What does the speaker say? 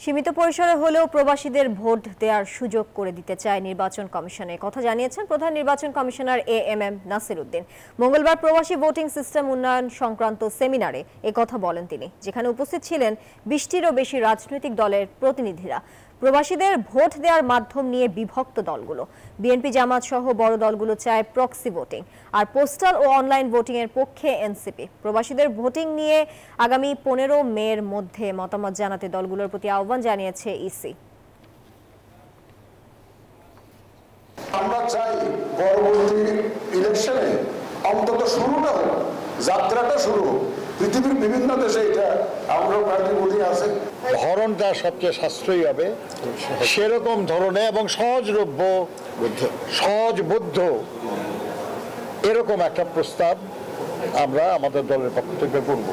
সীমিত পরিসরে হলেও প্রবাসীদের ভোট দেওয়ার সুযোগ করে দিতে চায় নির্বাচন কমিশনের কথা জানিয়েছেন প্রধান নির্বাচন কমিশনার এএমএম নাসির উদ্দিন। মঙ্গলবার প্রবাসী ভোটিং সিস্টেম উন্নয়ন সংক্রান্ত সেমিনারে কথা বলেন তিনি, যেখানে উপস্থিত ছিলেন 20টিরও বেশি রাজনৈতিক দলের প্রতিনিধিরা। প্রবাসীদের ভোট দেওয়ার মাধ্যম নিয়ে বিভক্ত দলগুলো। বিএনপি জামাত সহ বড় দলগুলো চায় প্রক্সি ভোটিং, আর পোস্টাল ও অনলাইন ভোটিং এর পক্ষে এনসিপি। প্রবাসীদের ভোটিং নিয়ে আগামী 15 মের মধ্যে মতামত জানাতে দলগুলোর প্রতি আহ্বান জানিয়েছে ইসি। আমরা চাই পরবর্তী ইলেকশনে অন্তত শুরুটা হোক, যাত্রাটা শুরু হোক। পৃথিবীর বিভিন্ন দেশে এটা আমরা প্রার্থী বলি আছে, ধরনটা সবচেয়ে সাশ্রয়ী হবে সেরকম ধরনের এবং সহজলভ্য সহজবোধ্য এরকম একটা প্রস্তাব আমরা আমাদের দলের পক্ষ থেকে করব।